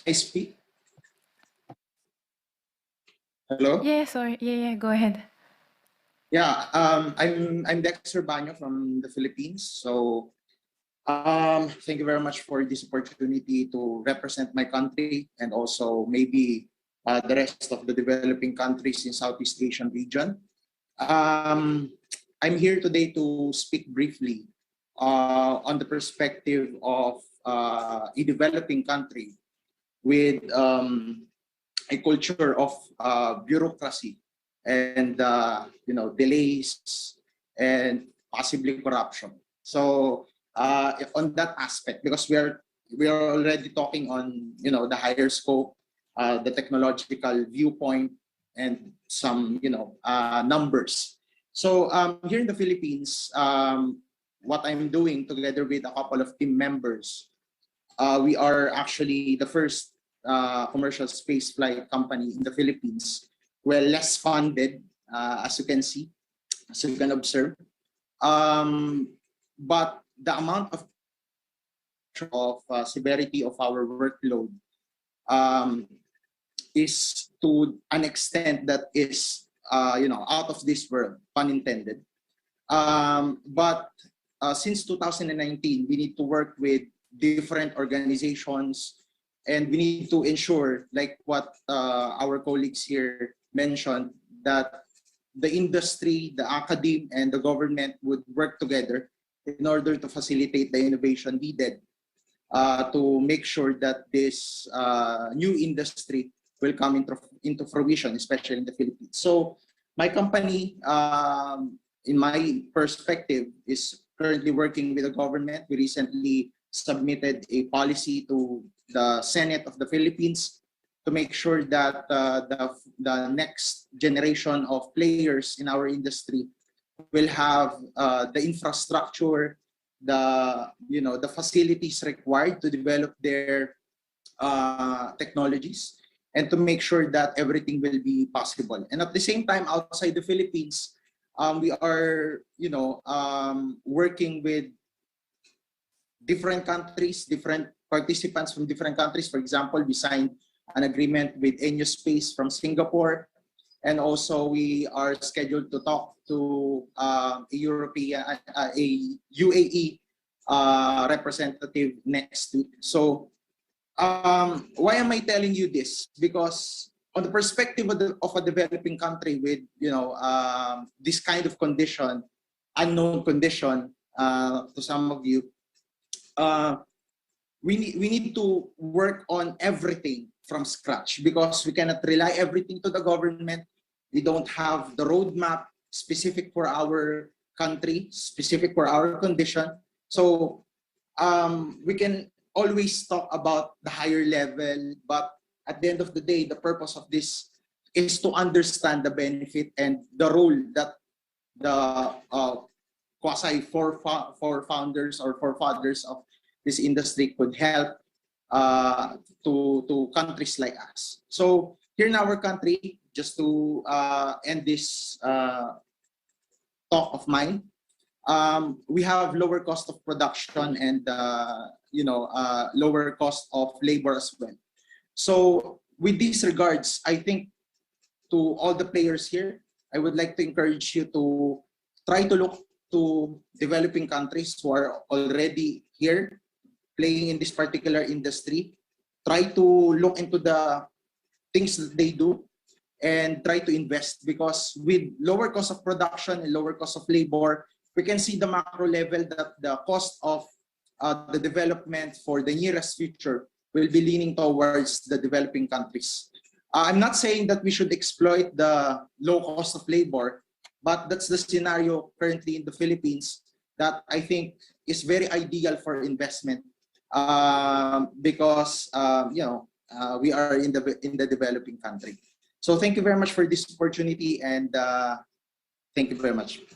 I speak? Hello? Yeah, sorry. Yeah, go ahead. Yeah, I'm Dexter Baño from the Philippines. So thank you very much for this opportunity to represent my country and also maybe the rest of the developing countries in Southeast Asian region. Um, I'm here today to speak briefly on the perspective of a developing country with a culture of bureaucracy and delays and possibly corruption. So on that aspect, because we are already talking on the higher scope, the technological viewpoint, and some numbers. So here in the Philippines, what I'm doing together with a couple of team members, we are actually the first commercial space flight company in the Philippines. Well, less funded, as you can see, as you can observe. But the amount of severity of our workload um, is to an extent that is out of this world, pun intended. But since 2019, we need to work with different organizations, and we need to ensure, like what our colleagues here mentioned, that the industry, the academe, and the government would work together in order to facilitate the innovation needed to make sure that this new industry will come into fruition, especially in the Philippines. So my company, in my perspective, is currently working with the government. We recently submitted a policy to the Senate of the Philippines to make sure that the next generation of players in our industry will have the infrastructure, the facilities required to develop their technologies, and to make sure that everything will be possible. And at the same time, outside the Philippines, we are working with different countries, different participants from different countries. For example, we signed an agreement with Enyo Space from Singapore, and also we are scheduled to talk to a UAE representative next week. So why am I telling you this? Because on the perspective of a developing country with this kind of condition, unknown condition to some of you, we need to work on everything from scratch, because we cannot rely everything to the government. We don't have the roadmap specific for our country, specific for our condition. So we can always talk about the higher level, but at the end of the day, the purpose of this is to understand the benefit and the role that the quasi founders or forefathers of this industry could help to countries like us. So here in our country, just to end this talk of mine, we have lower cost of production and lower cost of labor as well. So with these regards, I think to all the players here, I would like to encourage you to try to look to developing countries who are already here playing in this particular industry. Try to look into the things that they do and try to invest, because with lower cost of production and lower cost of labor, we can see the macro level that the cost of the development for the nearest future will be leaning towards the developing countries. I'm not saying that we should exploit the low cost of labor, but that's the scenario currently in the Philippines that I think is very ideal for investment, because we are in the developing country. So thank you very much for this opportunity, and thank you very much.